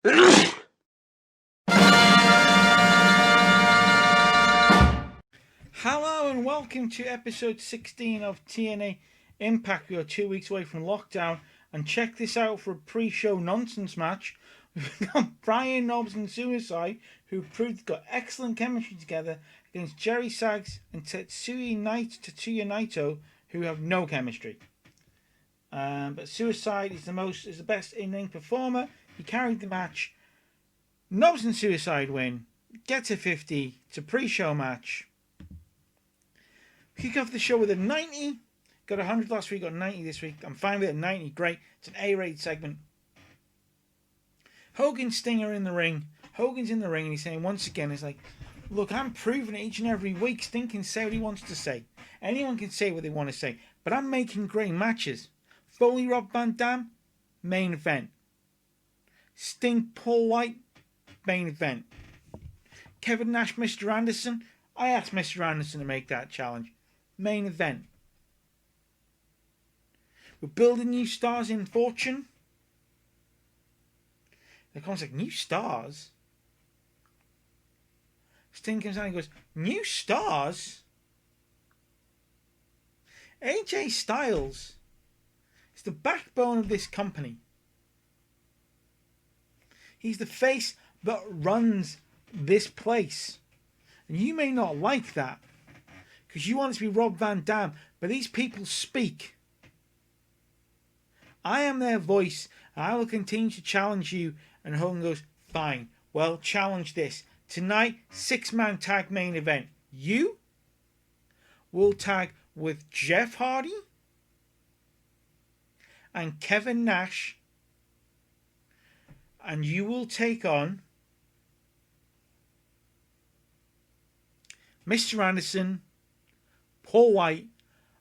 Hello and welcome to episode 16 of TNA Impact. We are 2 weeks away from lockdown, and check this out for a pre-show nonsense match. We've got Brian Knobbs and Suicide, who proved they've got excellent chemistry together, against Jerry Sags and Tetsuya Naito, who have no chemistry. But Suicide is the best in-ring performer. He carried the match. Knobbs and Suicide win. Get to 50. It's a pre-show match. Kick off the show with a 90. Got 100 last week, got 90 this week. I'm fine with it, 90. Great. It's an A-rated segment. Hogan Stinger in the ring. Hogan's in the ring and he's saying once again, it's like, look, I'm proving it each and every week. Sting can say what he wants to say. Anyone can say what they want to say. But I'm making great matches. Foley, Rob Van Dam, main event. Sting, Paul White, main event. Kevin Nash, Mr. Anderson. I asked Mr. Anderson to make that challenge. Main event. We're building new stars in Fortune. The comments like, new stars? Sting comes out and goes, new stars? AJ Styles is the backbone of this company. He's the face that runs this place. And you may not like that, because you want it to be Rob Van Dam, but these people speak. I am their voice, and I will continue to challenge you. And Hogan goes, fine, well, challenge this. Tonight, 6-man tag main event. You will tag with Jeff Hardy and Kevin Nash, and you will take on Mr. Anderson, Paul White,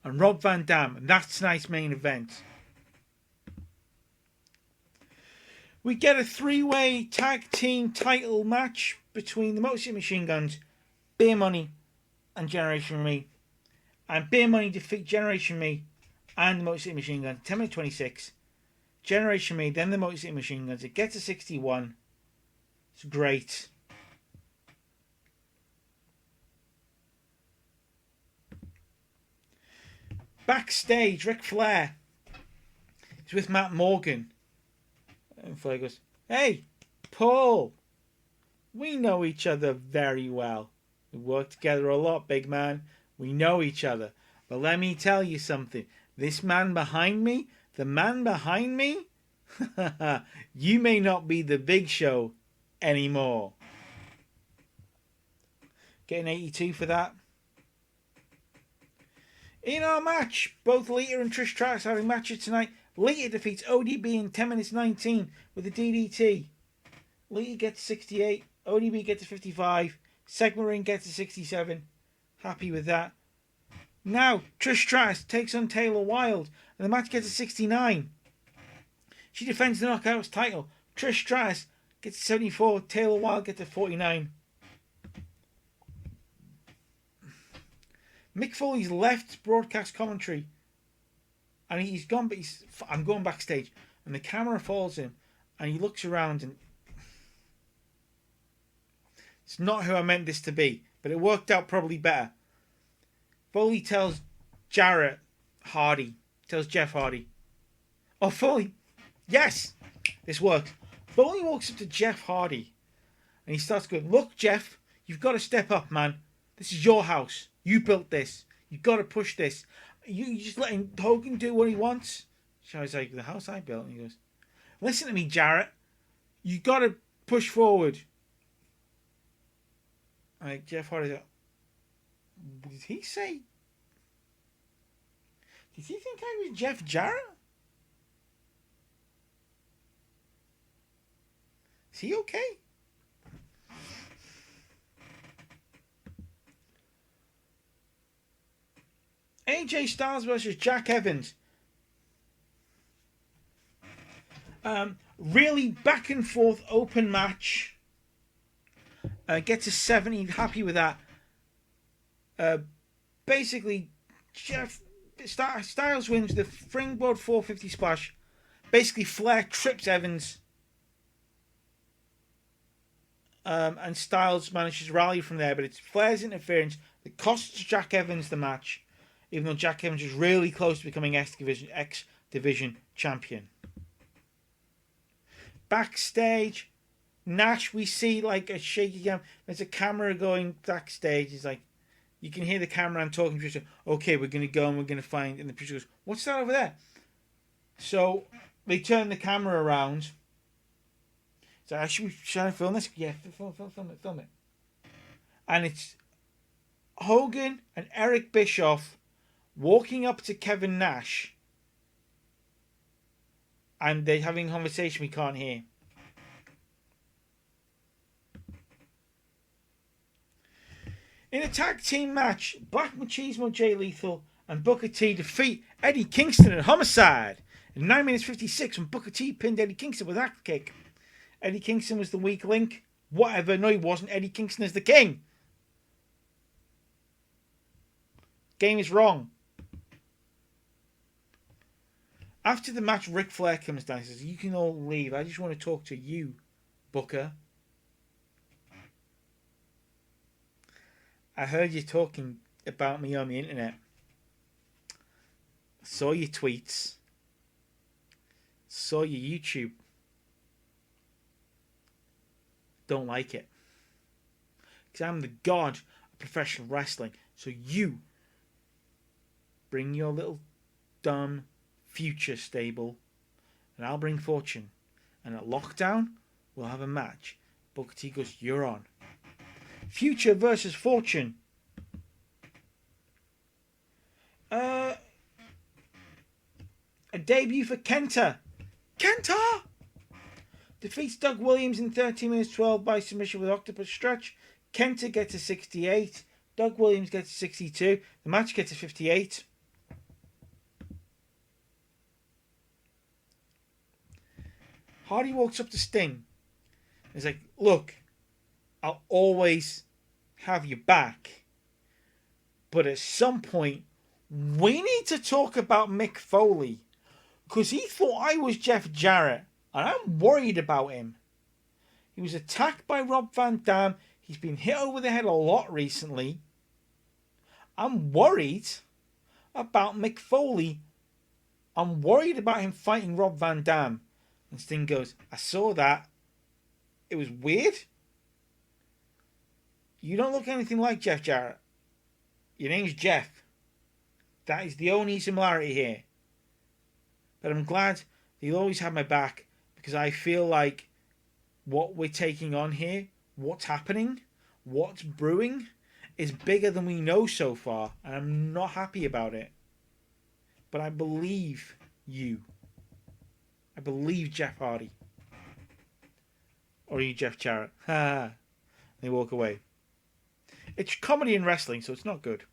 and Rob Van Dam. And that's tonight's main event. We get a 3-way tag team title match between the Motor City Machine Guns, Beer Money, and Generation Me. And Beer Money defeat Generation Me and the Motor City Machine Guns. 10:26. Generation Me, then the Motor City Machine Guns. It gets to 61. It's great. Backstage, Ric Flair is with Matt Morgan. And Flair goes, hey, Paul, we know each other very well. We work together a lot, big man. We know each other. But let me tell you something. This man behind me, the man behind me, you may not be the Big Show anymore. Getting 82 for that. In our match, both Lita and Trish Stratus having matches tonight. Lita defeats ODB in 10 minutes 19 with a DDT. Lita gets 68. ODB gets to 55. Segment Ring gets to 67. Happy with that. Now, Trish Stratus takes on Taylor Wilde, and the match gets to 69. She defends the Knockouts title. Trish Stratus gets to 74. Taylor Wilde gets to 49. Mick Foley's left broadcast commentary, and he's gone, but I'm going backstage, and the camera follows him, and he looks around, and it's not who I meant this to be, but it worked out probably better. Foley tells Jeff Hardy. Oh, Foley, yes, this works. Foley walks up to Jeff Hardy, and he starts going, look, Jeff, you've got to step up, man. This is your house. You built this. You've got to push this. You just letting Hogan do what he wants. So I was like, the house I built. And he goes, listen to me, Jarrett. You got to push forward. Like Jeff Hardy's like, did he say? Did he think I was Jeff Jarrett? Is he okay? AJ Styles versus Jack Evans. Really back and forth open match. Gets to 70. Happy with that. Basically, Styles wins the Springboard 450 splash. Basically, Flair trips Evans. and Styles manages to rally from there, but it's Flair's interference that costs Jack Evans the match, even though Jack Evans was really close to becoming X Division champion. Backstage, Nash, we see like a shaky cam. There's a camera going backstage. It's like, you can hear the cameraman talking to producer. Okay, we're going to go and we're going to find. And the producer goes, what's that over there? So they turn the camera around. So should I film this? Yeah, film it. And it's Hogan and Eric Bischoff walking up to Kevin Nash. And they're having a conversation we can't hear. In a tag team match, Black Machismo, Jay Lethal and Booker T defeat Eddie Kingston and Homicide in 9 minutes 56 when Booker T pinned Eddie Kingston with a hack kick. Eddie Kingston was the weak link. Whatever. No, he wasn't. Eddie Kingston is the king. Game is wrong. After the match, Ric Flair comes down and says, you can all leave. I just want to talk to you, Booker. I heard you talking about me on the internet. Saw your tweets. Saw your YouTube. Don't like it. Because I'm the god of professional wrestling. So you bring your little dumb future stable and I'll bring fortune. And at Lockdown, we'll have a match. Booker T goes, you're on. Future versus Fortune. A debut for Kenta. Kenta defeats Doug Williams in 13 minutes 12 by submission with Octopus Stretch. Kenta gets a 68. Doug Williams gets a 62. The match gets a 58. Hardy walks up to Sting. He's like, look, I'll always have your back. But at some point, we need to talk about Mick Foley. Because he thought I was Jeff Jarrett. And I'm worried about him. He was attacked by Rob Van Dam. He's been hit over the head a lot recently. I'm worried about Mick Foley. I'm worried about him fighting Rob Van Dam. And Sting goes, I saw that. It was weird. You don't look anything like Jeff Jarrett. Your name's Jeff. That is the only similarity here. But I'm glad you'll always have my back, because I feel like what we're taking on here, what's happening, what's brewing, is bigger than we know so far, and I'm not happy about it. But I believe you. I believe Jeff Hardy. Or are you Jeff Jarrett? Ha! They walk away. It's comedy in wrestling, so it's not good.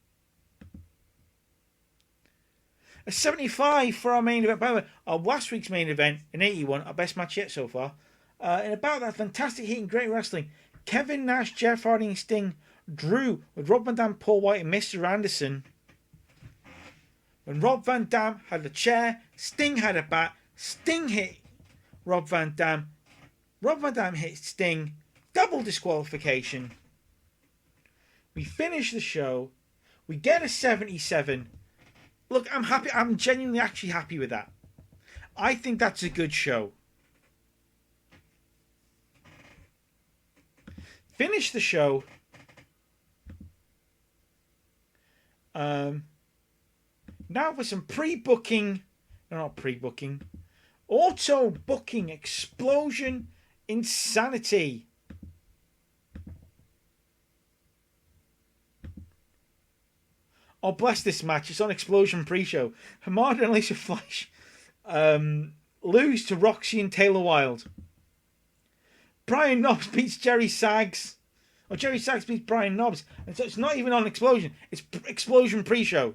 A 75 for our main event. By the way, our last week's main event, in 81, our best match yet so far. And about that fantastic heat and great wrestling, Kevin Nash, Jeff Hardy and Sting drew with Rob Van Dam, Paul White and Mr. Anderson. When Rob Van Dam had a chair, Sting had a bat. Sting hit Rob Van Dam. Rob Van Dam hit Sting. Double disqualification. We finish the show. We get a 77. Look, I'm happy. I'm genuinely actually happy with that. I think that's a good show. Finish the show. Now for some pre-booking. No, not pre-booking. Auto-booking explosion insanity. Oh, bless this match. It's on Explosion pre-show. Hamada and Alicia Flash lose to Roxy and Taylor Wilde. Brian Knobbs beats Jerry Sags. Or Jerry Sags beats Brian Knobbs. And so it's not even on Explosion. It's Explosion pre-show.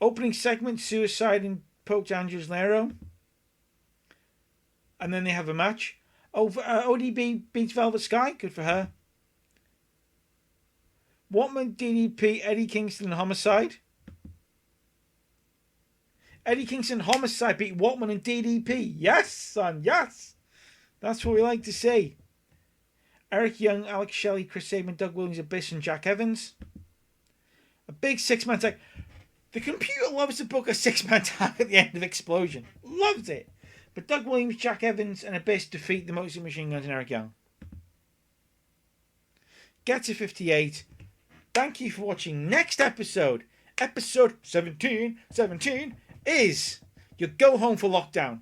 Opening segment, Suicide and Poke Angelero. And then they have a match. ODB beats Velvet Sky. Good for her. Watman, DDP, Eddie Kingston, and Homicide. Eddie Kingston and Homicide beat Watman and DDP. Yes, son, yes. That's what we like to see. Eric Young, Alex Shelley, Chris Sabin, Doug Williams, Abyss, and Jack Evans. A big 6-man tag. The computer loves to book a 6-man tag at the end of Explosion. Loves it. But Doug Williams, Jack Evans, and Abyss defeat the Motor Machine Guns and Eric Young. Get to 58. Thank you for watching. Next episode, episode 17, is your go home for lockdown.